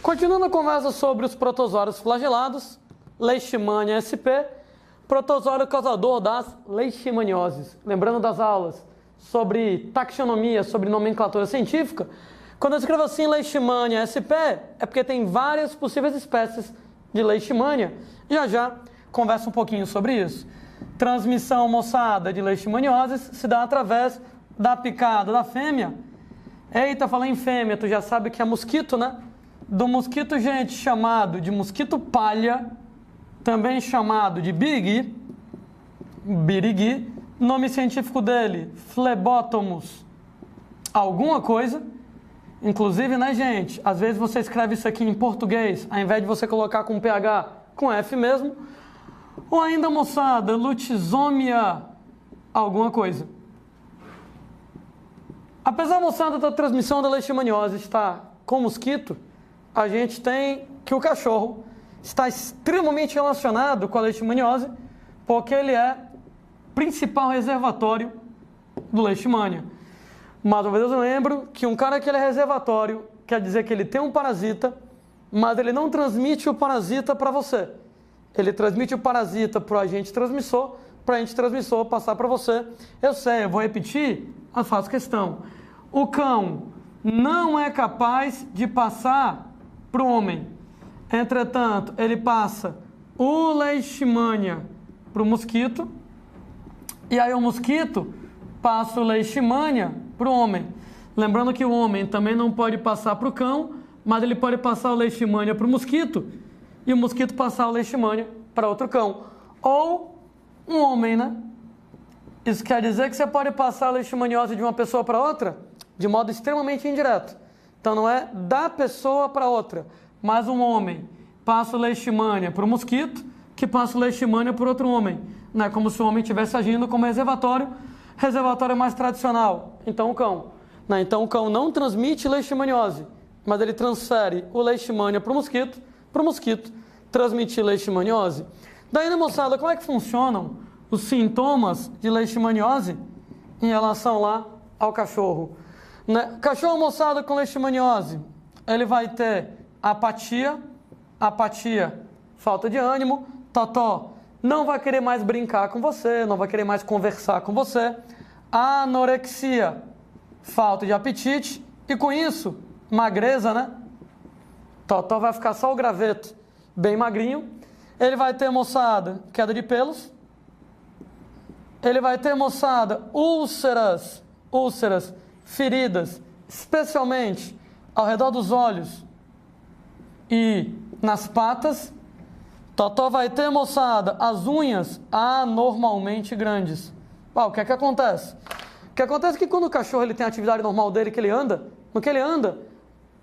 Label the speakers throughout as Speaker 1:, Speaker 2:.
Speaker 1: Continuando a conversa sobre os protozoários flagelados, Leishmania sp, protozoário causador das leishmanioses. Lembrando das aulas sobre taxonomia, sobre nomenclatura científica, quando eu escrevo assim Leishmania sp, é porque tem várias possíveis espécies de Leishmania. Já converso um pouquinho sobre isso. Transmissão, moçada, de leishmanioses se dá através da picada da fêmea. Eita, falei em fêmea, tu já sabe que é mosquito, né? Do mosquito, gente, chamado de mosquito palha, também chamado de birigui, nome científico dele, Phlebotomus alguma coisa. Inclusive, né, gente, às vezes você escreve isso aqui em português, ao invés de você colocar com PH, com F mesmo. Ou ainda, moçada, Lutzomia alguma coisa. Apesar, moçada, da transmissão da leishmaniose estar com mosquito, a gente tem que o cachorro está extremamente relacionado com a leishmaniose, porque ele é o principal reservatório do leishmania. Mais uma vez eu lembro que um cara que ele é reservatório quer dizer que ele tem um parasita, mas ele não transmite o parasita para você. Ele transmite o parasita para o agente transmissor passar para você. Eu sei, eu vou repetir, mas faço questão. O cão não é capaz de passar para o homem. Entretanto, ele passa o leishmania para o mosquito, e aí o mosquito passa o leishmania para o homem. Lembrando que o homem também não pode passar para o cão, mas ele pode passar o leishmania para o mosquito, e o mosquito passar o leishmania para outro cão. Ou um homem, né? Isso quer dizer que você pode passar a leishmaniose de uma pessoa para outra de modo extremamente indireto. Então não é da pessoa para outra, mas um homem passa o leishmania para o mosquito, que passa o leishmania para outro homem. Não é como se o homem estivesse agindo como reservatório mais tradicional. Então o cão. Né? Então o cão não transmite leishmaniose, mas ele transfere o leishmania para o mosquito transmitir leishmaniose. Daí, né, moçada, como é que funcionam os sintomas de leishmaniose em relação lá ao cachorro? Né? Cachorro, moçada, com leishmaniose, ele vai ter apatia, falta de ânimo, totó, não vai querer mais brincar com você, não vai querer mais conversar com você, anorexia, falta de apetite, e com isso, magreza, né? Totó vai ficar só o graveto, bem magrinho. Ele vai ter, moçada, queda de pelos. Ele vai ter, moçada, úlceras, feridas, especialmente ao redor dos olhos e nas patas. Totó vai ter, moçada, as unhas anormalmente grandes. O que é que acontece? O que acontece é que quando o cachorro ele tem a atividade normal dele, que ele anda, no que ele anda,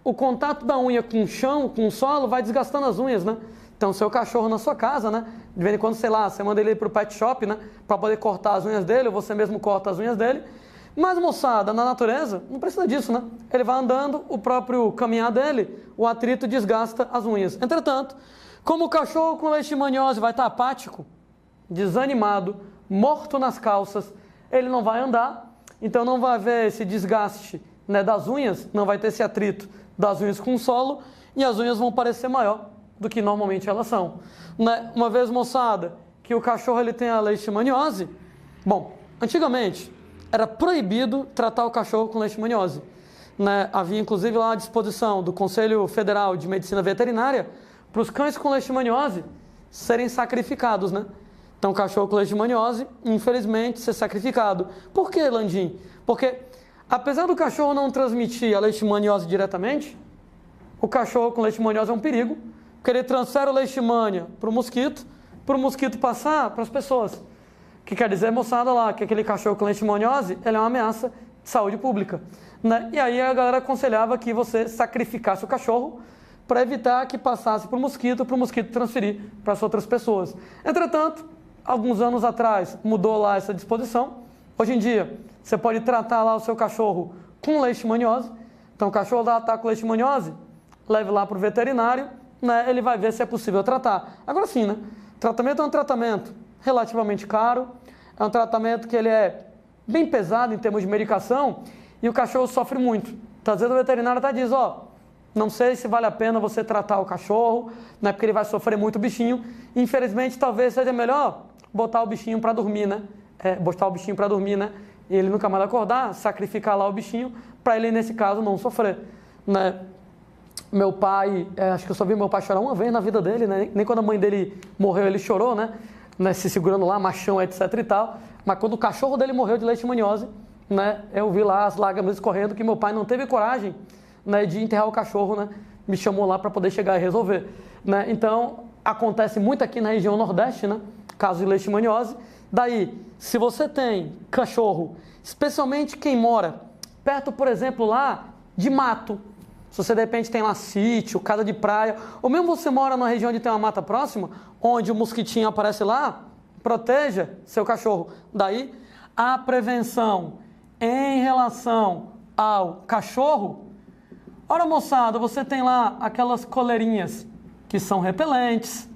Speaker 1: o contato da unha com o chão, com o solo, vai desgastando as unhas, né? Então, seu cachorro na sua casa, né? De vez em quando, sei lá, você manda ele para o pet shop, né? Para poder cortar as unhas dele, ou você mesmo corta as unhas dele. Mas, moçada, na natureza, não precisa disso, né? Ele vai andando, o próprio caminhar dele, o atrito desgasta as unhas. Entretanto, como o cachorro com leishmaniose vai estar apático, desanimado, morto nas calças, ele não vai andar, então não vai haver esse desgaste, né, das unhas, não vai ter esse atrito das unhas com o solo, e as unhas vão parecer maior do que normalmente elas são. Né? Uma vez, moçada, que o cachorro ele tem a leishmaniose, bom, antigamente era proibido tratar o cachorro com leishmaniose. Né? Havia inclusive lá a disposição do Conselho Federal de Medicina Veterinária para os cães com leishmaniose serem sacrificados, né? Então, o cachorro com leishmaniose, infelizmente, ser sacrificado. Por que, Landim? Porque, apesar do cachorro não transmitir a leishmaniose diretamente, o cachorro com leishmaniose é um perigo, porque ele transfere a leishmania para o mosquito passar para as pessoas. Que quer dizer, moçada, lá, que aquele cachorro com leishmaniose, ele é uma ameaça de saúde pública. Né? E aí a galera aconselhava que você sacrificasse o cachorro para evitar que passasse para o mosquito transferir para as outras pessoas. Entretanto, alguns anos atrás mudou lá essa disposição. Hoje em dia, você pode tratar lá o seu cachorro com leishmaniose. Então, o cachorro lá está com leishmaniose, leve lá para o veterinário, né? Ele vai ver se é possível tratar. Agora sim, né? Tratamento é um tratamento relativamente caro, é um tratamento que ele é bem pesado em termos de medicação, e o cachorro sofre muito. Então, às vezes o veterinário até diz, Não sei se vale a pena você tratar o cachorro, né? Porque ele vai sofrer muito o bichinho. Infelizmente, talvez seja melhor botar o bichinho para dormir, né? Botar o bichinho para dormir, né? E ele nunca mais acordar, sacrificar lá o bichinho para ele, nesse caso, não sofrer, né? Meu pai, acho que eu só vi meu pai chorar uma vez na vida dele, né? Nem quando a mãe dele morreu ele chorou, né? Se segurando lá, machão, etc e tal. Mas quando o cachorro dele morreu de leishmaniose, né? Eu vi lá as lágrimas escorrendo, que meu pai não teve coragem, né, de enterrar o cachorro, né? Me chamou lá para poder chegar e resolver, né? Então, acontece muito aqui na região Nordeste, né? Caso de leishmaniose. Daí, se você tem cachorro, especialmente quem mora perto, por exemplo, lá de mato, se você de repente tem lá sítio, casa de praia, ou mesmo você mora numa região onde tem uma mata próxima, onde o mosquitinho aparece lá, proteja seu cachorro. Daí, a prevenção em relação ao cachorro. Ora, moçada, você tem lá aquelas coleirinhas que são repelentes.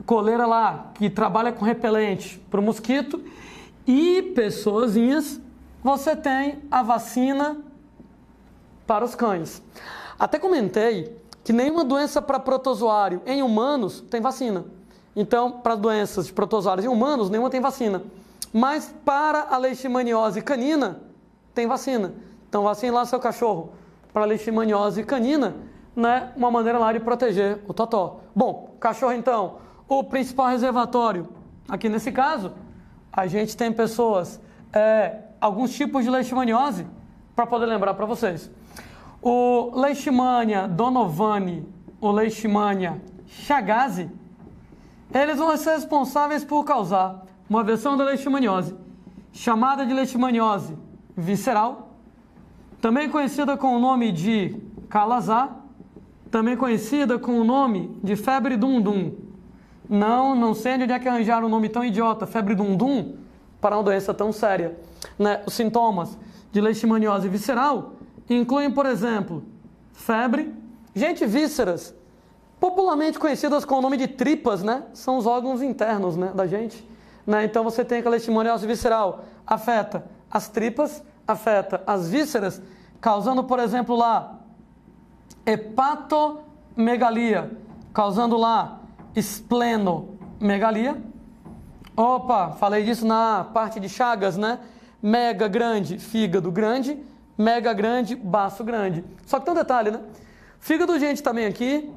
Speaker 1: Coleira lá que trabalha com repelente para o mosquito. E, pessoazinhas, você tem a vacina para os cães. Até comentei que nenhuma doença para protozoário em humanos tem vacina. Então, para doenças de protozoários em humanos, nenhuma tem vacina. Mas para a leishmaniose canina, tem vacina. Então, vacine lá seu cachorro para a leishmaniose canina, né? Uma maneira lá de proteger o totó. Bom, cachorro então, o principal reservatório, aqui nesse caso, a gente tem pessoas, alguns tipos de leishmaniose, para poder lembrar para vocês. O Leishmania donovani, o Leishmania chagas, eles vão ser responsáveis por causar uma versão da leishmaniose, chamada de leishmaniose visceral, também conhecida com o nome de calazar, também conhecida com o nome de febre dum-dum. Não sei onde é que arranjaram um nome tão idiota, febre dum-dum, para uma doença tão séria, né? Os sintomas de leishmaniose visceral incluem, por exemplo, febre, vísceras, popularmente conhecidas com o nome de tripas, né? São os órgãos internos, né, da gente, né? Então você tem que a leishmaniose visceral afeta as tripas, afeta as vísceras, causando, por exemplo, lá hepatomegalia, causando lá esplenomegalia. Opa, falei disso na parte de Chagas, né? Mega grande, fígado grande, mega grande, baço grande. Só que tem um detalhe, né? Fígado, gente, tá bem aqui,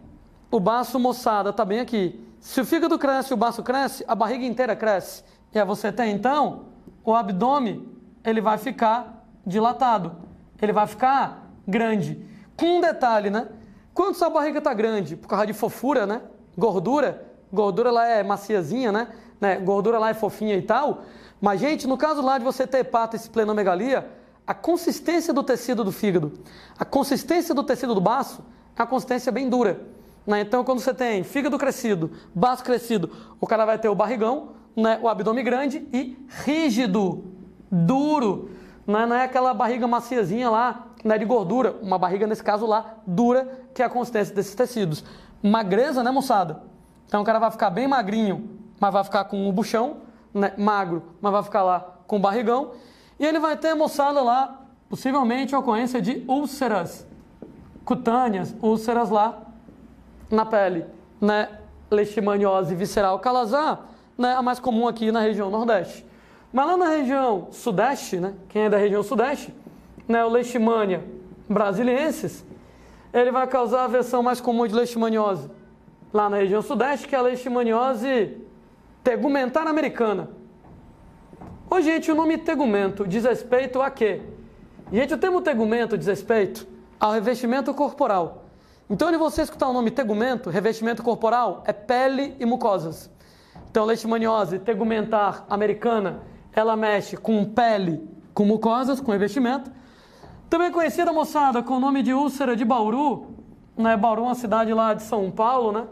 Speaker 1: o baço, moçada, tá bem aqui. Se o fígado cresce, o baço cresce, a barriga inteira cresce. E aí você tem, então, o abdômen, ele vai ficar dilatado, ele vai ficar grande. Com um detalhe, né? Quando sua barriga tá grande, por causa de fofura, né? Gordura lá é maciazinha, né? Gordura lá é fofinha e tal. Mas, gente, no caso lá de você ter hepato e esplenomegalia, a consistência do tecido do fígado, a consistência do tecido do baço é uma consistência bem dura, né? Então, quando você tem fígado crescido, baço crescido, o cara vai ter o barrigão, né? O abdômen grande e rígido, duro, né? Não é aquela barriga maciazinha lá, né, de gordura, uma barriga, nesse caso lá, dura, que é a consistência desses tecidos. Magreza, né, moçada? Então, o cara vai ficar bem magrinho, mas vai ficar com o buchão, né, magro, mas vai ficar lá com o barrigão. E ele vai ter, moçada, lá, possivelmente, a ocorrência de úlceras cutâneas, úlceras lá na pele, né? Leishmaniose visceral calazar, né? A mais comum aqui na região Nordeste. Mas lá na região Sudeste, né? Quem é da região Sudeste, né? O Leishmania brasiliensis, ele vai causar a versão mais comum de leishmaniose lá na região Sudeste, que é a leishmaniose tegumentar americana. Ô, gente, o nome tegumento diz respeito a quê? Gente, o termo tegumento diz respeito ao revestimento corporal. Então, onde você escutar o nome tegumento, revestimento corporal, é pele e mucosas. Então, leishmaniose tegumentar americana, ela mexe com pele, com mucosas, com revestimento. Também conhecida, moçada, com o nome de úlcera de Bauru, né? Bauru é uma cidade lá de São Paulo, né?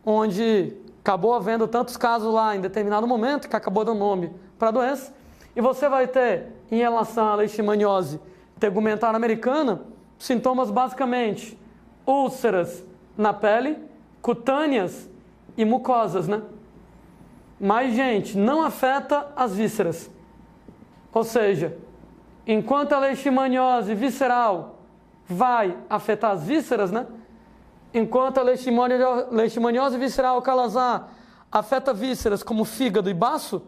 Speaker 1: Onde acabou havendo tantos casos lá em determinado momento, que acabou dando nome para a doença. E você vai ter, em relação à leishmaniose tegumentar americana, sintomas basicamente úlceras na pele, cutâneas e mucosas, né? Mas, gente, não afeta as vísceras. Ou seja, enquanto a leishmaniose visceral vai afetar as vísceras, né? Enquanto a leishmaniose visceral calazar afeta vísceras como fígado e baço,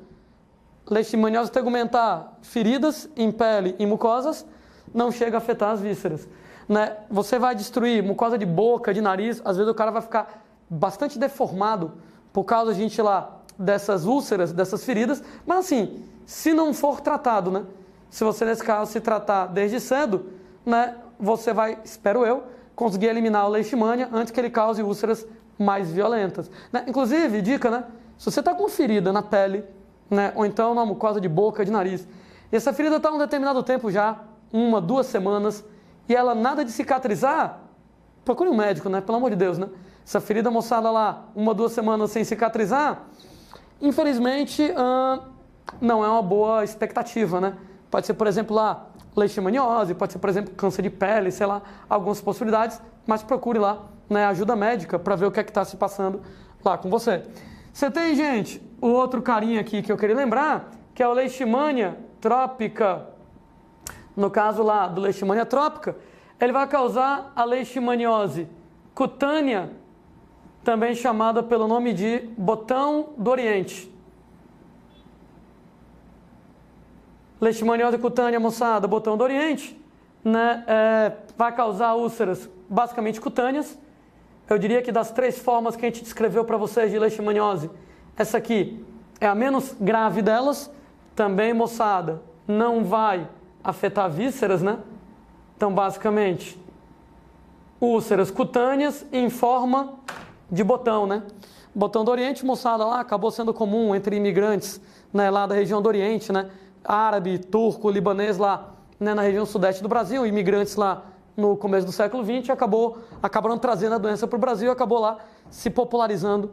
Speaker 1: leishmaniose tegumentar, feridas em pele e mucosas, não chega a afetar as vísceras, né? Você vai destruir mucosa de boca, de nariz, às vezes o cara vai ficar bastante deformado por causa, gente, lá, dessas úlceras, dessas feridas, mas assim, se não for tratado, né? Se você, nesse caso, se tratar desde cedo, né? Você vai, espero eu, conseguir eliminar o leishmania antes que ele cause úlceras mais violentas, né? Inclusive, dica, né? Se você está com ferida na pele, né? Ou então na mucosa de boca, de nariz, e essa ferida está um determinado tempo já, 1, 2 semanas, e ela nada de cicatrizar, procure um médico, né? Pelo amor de Deus, né? Essa ferida, moçada, lá, 1, 2 semanas sem cicatrizar, infelizmente, não é uma boa expectativa, né? Pode ser, por exemplo, lá, leishmaniose, pode ser, por exemplo, câncer de pele, sei lá, algumas possibilidades, mas procure lá, né, ajuda médica para ver o que é que está se passando lá com você. Você tem, gente, o outro carinha aqui que eu queria lembrar, que é o leishmania trópica. No caso lá do leishmania trópica, ele vai causar a leishmaniose cutânea, também chamada pelo nome de botão do Oriente. Leishmaniose cutânea, moçada, botão do Oriente, né, vai causar úlceras basicamente cutâneas. Eu diria que das 3 formas que a gente descreveu para vocês de leishmaniose, essa aqui é a menos grave delas. Também, moçada, não vai afetar vísceras, né? Então, basicamente, úlceras cutâneas em forma de botão, né? Botão do Oriente, moçada, lá acabou sendo comum entre imigrantes, né, lá da região do Oriente, né? Árabe, turco, libanês lá, né, na região sudeste do Brasil, imigrantes lá no começo do século XX, acabaram trazendo a doença para o Brasil e acabou lá, se popularizando,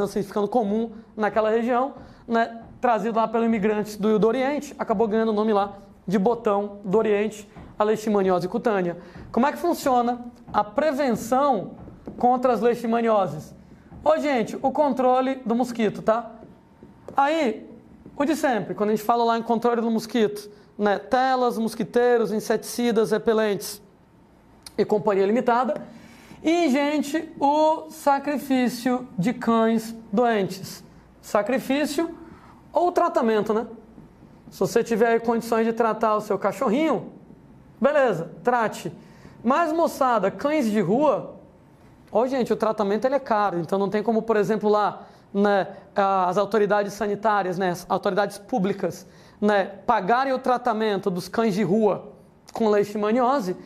Speaker 1: assim, ficando comum naquela região, né, trazido lá pelos imigrantes do Oriente, acabou ganhando o nome lá de botão do Oriente, a leishmaniose cutânea. Como é que funciona a prevenção contra as leishmanioses? Ô, gente, o controle do mosquito, tá? Aí, o de sempre, quando a gente fala lá em controle do mosquito, né, telas, mosquiteiros, inseticidas, repelentes e companhia limitada. E, gente, o sacrifício de cães doentes. Sacrifício ou tratamento, né? Se você tiver aí condições de tratar o seu cachorrinho, beleza, trate. Mas, moçada, cães de rua, gente, o tratamento ele é caro, então não tem como, por exemplo, lá, né, as autoridades sanitárias, né, as autoridades públicas, né, pagarem o tratamento dos cães de rua com leishmaniose.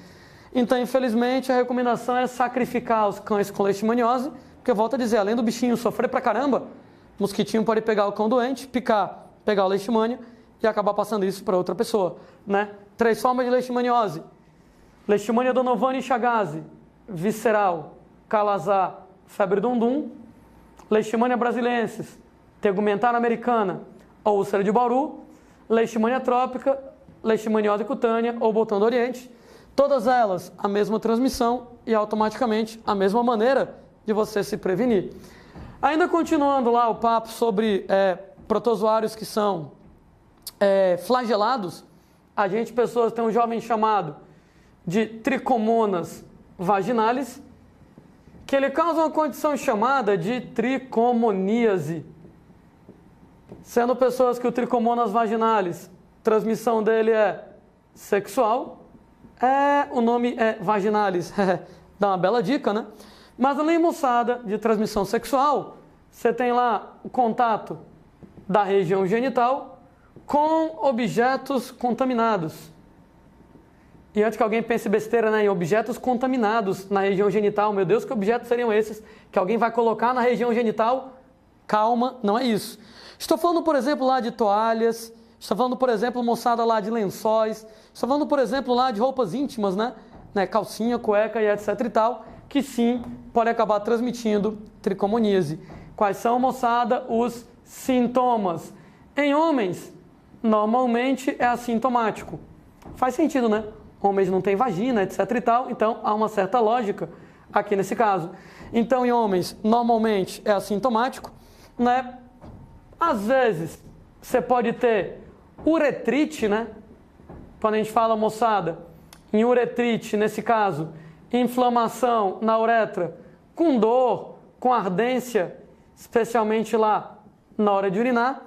Speaker 1: Então, infelizmente, a recomendação é sacrificar os cães com leishmaniose, porque eu volto a dizer, além do bichinho sofrer pra caramba, o mosquitinho pode pegar o cão doente, picar, pegar o leishmania e acabar passando isso para outra pessoa, né? 3 formas de leishmaniose: leishmania donovani chagas, visceral, calazar, febre dum-dum; leishmania brasiliensis, tegumentar americana ou úlcera de Bauru; leishmania trópica, leishmaniose cutânea ou botão do Oriente. Todas elas a mesma transmissão e automaticamente a mesma maneira de você se prevenir. Ainda continuando lá o papo sobre protozoários que são flagelados, a gente, pessoas, tem um jovem chamado de Trichomonas vaginalis, que ele causa uma condição chamada de tricomoníase. Sendo pessoas que o Trichomonas vaginalis, transmissão dele é sexual, o nome é vaginalis, dá uma bela dica, né? Mas além, moçada, de transmissão sexual, você tem lá o contato da região genital com objetos contaminados. E antes que alguém pense besteira, né, em objetos contaminados na região genital, meu Deus, que objetos seriam esses que alguém vai colocar na região genital? Calma, não é isso. Estou falando, por exemplo, lá de toalhas, estou falando, por exemplo, moçada, lá de lençóis, estou falando, por exemplo, lá de roupas íntimas, né, calcinha, cueca e etc e tal, que sim, pode acabar transmitindo tricomoníase. Quais são, moçada, os sintomas? Em homens, normalmente é assintomático. Faz sentido, né? Homens não têm vagina, etc e tal, então há uma certa lógica aqui nesse caso. Então, em homens, normalmente é assintomático, né? Às vezes, você pode ter uretrite, né? Quando a gente fala, moçada, em uretrite, nesse caso, inflamação na uretra, com dor, com ardência, especialmente lá na hora de urinar.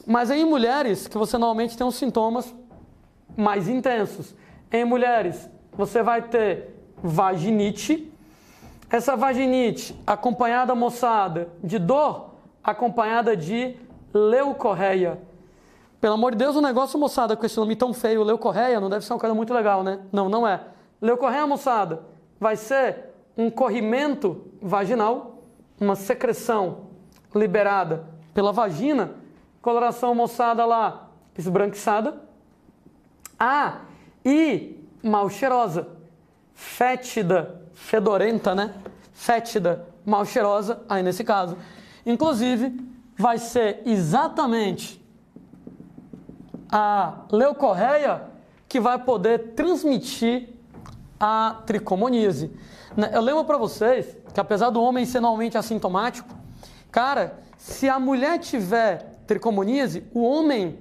Speaker 1: Mas em mulheres, que você normalmente tem os sintomas mais intensos. Em mulheres, você vai ter vaginite. Essa vaginite acompanhada, moçada, de dor, acompanhada de leucorreia. Pelo amor de Deus, o negócio, moçada, com esse nome tão feio, leucorreia, não deve ser uma coisa muito legal, né? Não, não é. Leucorreia, moçada, vai ser um corrimento vaginal, uma secreção liberada pela vagina, coloração, moçada, lá, esbranquiçada. Ah, e mal cheirosa, fétida, fedorenta, né? Fétida, mal cheirosa, aí nesse caso. Inclusive, vai ser exatamente a leucorreia que vai poder transmitir a tricomoníase. Eu lembro para vocês que, apesar do homem ser normalmente assintomático, cara, se a mulher tiver tricomoníase, o homem,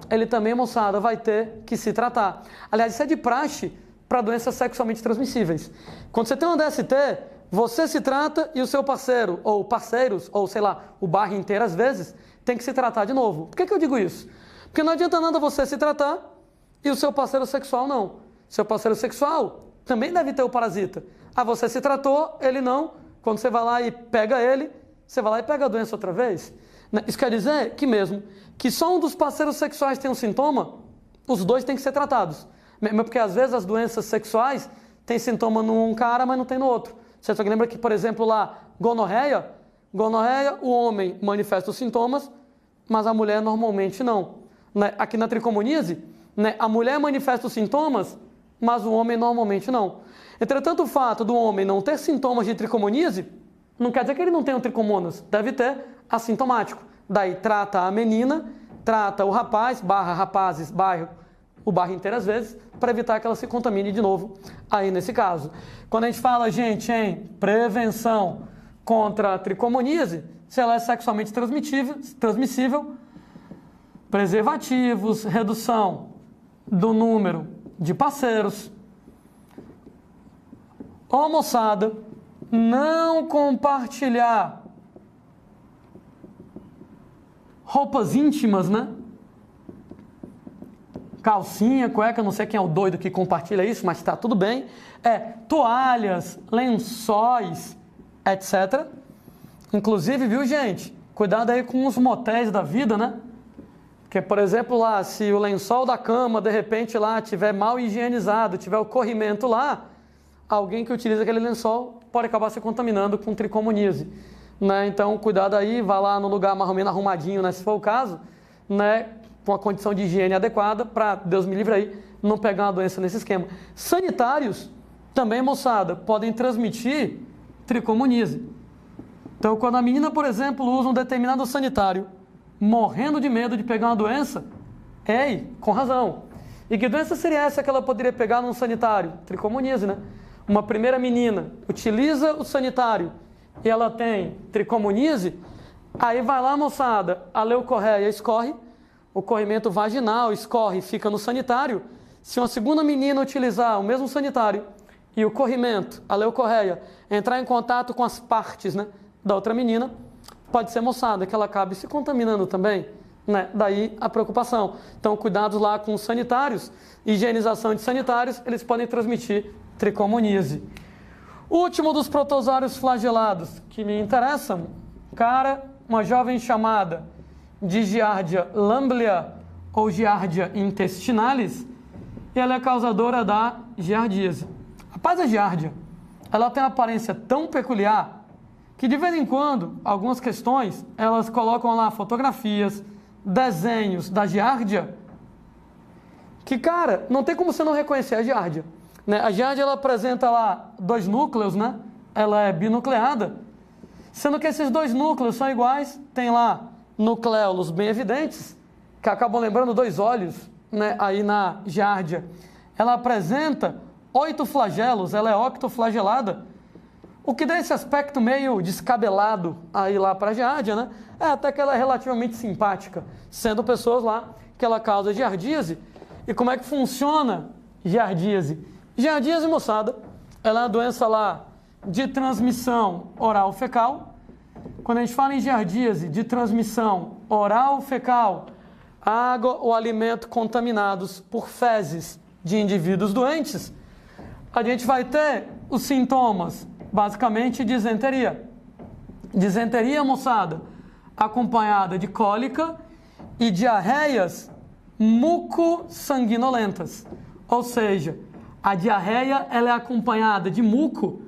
Speaker 1: ele também, moçada, vai ter que se tratar. Aliás, isso é de praxe para doenças sexualmente transmissíveis. Quando você tem uma DST, você se trata e o seu parceiro, ou parceiros, ou sei lá, o bairro inteiro às vezes, tem que se tratar de novo. Por que eu digo isso? Porque não adianta nada você se tratar e o seu parceiro sexual não. Seu parceiro sexual também deve ter o parasita. Ah, você se tratou, ele não. Quando você vai lá e pega ele, você vai lá e pega a doença outra vez. Isso quer dizer que mesmo que só um dos parceiros sexuais tem um sintoma, os dois têm que ser tratados. Mesmo porque às vezes as doenças sexuais têm sintoma num cara, mas não tem no outro. Você só lembra que, por exemplo, lá, gonorreia, o homem manifesta os sintomas, mas a mulher normalmente não. Aqui na tricomoníase, a mulher manifesta os sintomas, mas o homem normalmente não. Entretanto, o fato do homem não ter sintomas de tricomoníase não quer dizer que ele não tenha tricomonas. Deve ter assintomático. Daí trata a menina, trata o rapaz, rapazes, o bairro inteiro às vezes, para evitar que ela se contamine de novo aí nesse caso. Quando a gente fala, gente, em prevenção contra a tricomoníase, se ela é sexualmente transmissível, preservativos, redução do número de parceiros. Ó, moçada, não compartilhar roupas íntimas, né? Calcinha, cueca, não sei quem é o doido que compartilha isso, mas tá tudo bem. Toalhas, lençóis, etc. Inclusive, viu, gente? Cuidado aí com os motéis da vida, né? Porque, por exemplo, lá, se o lençol da cama, de repente, lá, tiver mal higienizado, tiver o corrimento lá, alguém que utiliza aquele lençol pode acabar se contaminando com tricomoníase, né? Então, cuidado aí, vá lá no lugar mais ou menos arrumadinho, né, se for o caso, né, com a condição de higiene adequada, para, Deus me livre aí, não pegar uma doença nesse esquema. Sanitários, também, moçada, podem transmitir tricomoníase. Então, quando a menina, por exemplo, usa um determinado sanitário, morrendo de medo de pegar uma doença, com razão. E que doença seria essa que ela poderia pegar num sanitário? Tricomoníase, né? Uma primeira menina utiliza o sanitário e ela tem tricomoníase, aí vai lá, moçada, a leucorreia escorre, o corrimento vaginal escorre, fica no sanitário. Se uma segunda menina utilizar o mesmo sanitário e o corrimento, a leucorreia, entrar em contato com as partes, né, da outra menina, pode ser, moçada, que ela acabe se contaminando também, né? Daí a preocupação. Então, cuidados lá com os sanitários, higienização de sanitários, eles podem transmitir tricomoníase. O último dos protozoários flagelados que me interessam, cara, uma jovem chamada de Giardia lamblia ou Giardia intestinalis, e ela é causadora da giardíase. Rapaz, a giardia, ela tem uma aparência tão peculiar que de vez em quando, algumas questões, elas colocam lá fotografias, desenhos da giardia, que, cara, não tem como você não reconhecer a giardia, né? A giardia, ela apresenta lá 2 núcleos, né? Ela é binucleada, sendo que esses 2 núcleos são iguais, tem lá nucléolos bem evidentes, que acabam lembrando 2 olhos, né? Aí na giardia. Ela apresenta 8 flagelos, ela é octoflagelada, o que dá esse aspecto meio descabelado aí lá para a giardia, né? Até que ela é relativamente simpática, sendo pessoas lá que ela causa giardíase. E como é que funciona giardíase? Giardíase, moçada, ela é uma doença lá de transmissão oral fecal. Quando a gente fala em giardíase de transmissão oral fecal, água ou alimento contaminados por fezes de indivíduos doentes, a gente vai ter os sintomas, basicamente disenteria. Disenteria, moçada, acompanhada de cólica e diarreias muco-sanguinolentas. Ou seja, a diarreia ela é acompanhada de muco.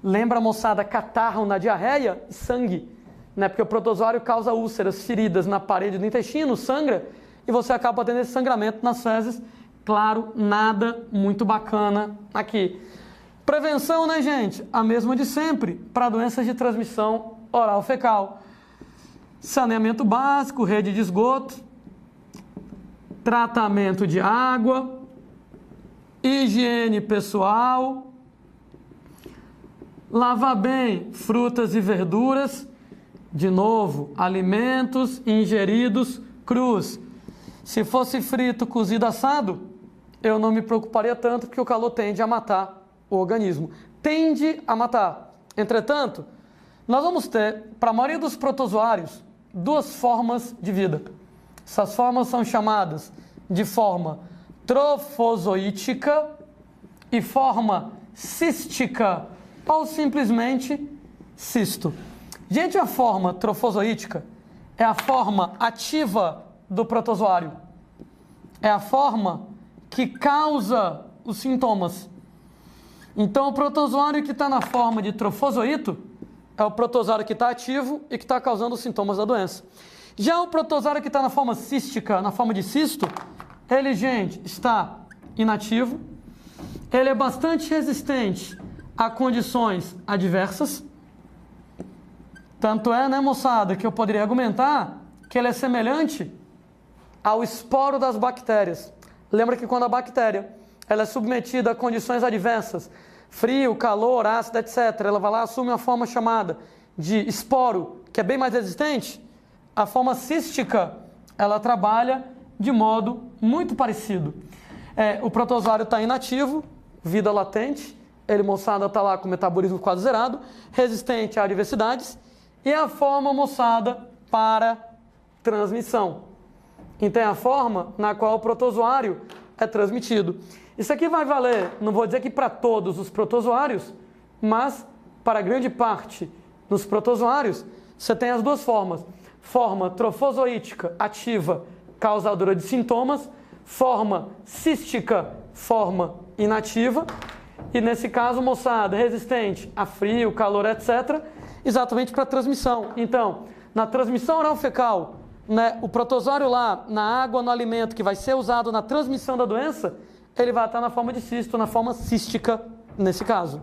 Speaker 1: Lembra, moçada, catarro na diarreia e sangue, né? Porque o protozoário causa úlceras, feridas na parede do intestino, sangra, e você acaba tendo esse sangramento nas fezes. Claro, nada muito bacana aqui. Prevenção, né, gente? A mesma de sempre, para doenças de transmissão oral fecal. Saneamento básico, rede de esgoto, tratamento de água, higiene pessoal, lavar bem frutas e verduras, de novo, alimentos ingeridos crus. Se fosse frito, cozido, assado, eu não me preocuparia tanto, porque o calor tende a matar o organismo. Tende a matar. Entretanto, nós vamos ter, para a maioria dos protozoários, duas formas de vida. Essas formas são chamadas de forma trofozoítica e forma cística, ou simplesmente cisto. Gente, a forma trofozoítica é a forma ativa do protozoário. É a forma que causa os sintomas. Então, o protozoário que está na forma de trofozoito é o protozoário que está ativo e que está causando os sintomas da doença. Já o protozoário que está na forma cística, na forma de cisto, ele, gente, está inativo. Ele é bastante resistente a condições adversas. Tanto é, né, moçada, que eu poderia argumentar que ele é semelhante ao esporo das bactérias. Lembra que quando a bactéria ela é submetida a condições adversas, frio, calor, ácido, etc., ela vai lá e assume uma forma chamada de esporo, que é bem mais resistente. A forma cística, ela trabalha de modo muito parecido. O protozoário está inativo, vida latente, ele, moçada, está lá com o metabolismo quase zerado, resistente a adversidades, e a forma, moçada, para transmissão. Então é a forma na qual o protozoário é transmitido. Isso aqui vai valer, não vou dizer que para todos os protozoários, mas para grande parte dos protozoários, você tem as duas formas. Forma trofozoítica ativa, causadora de sintomas, forma cística, forma inativa, e nesse caso, moçada, resistente a frio, calor, etc., exatamente para transmissão. Então, na transmissão oral fecal, né, o protozoário lá, na água, no alimento, que vai ser usado na transmissão da doença, ele vai estar na forma de cisto, na forma cística, nesse caso.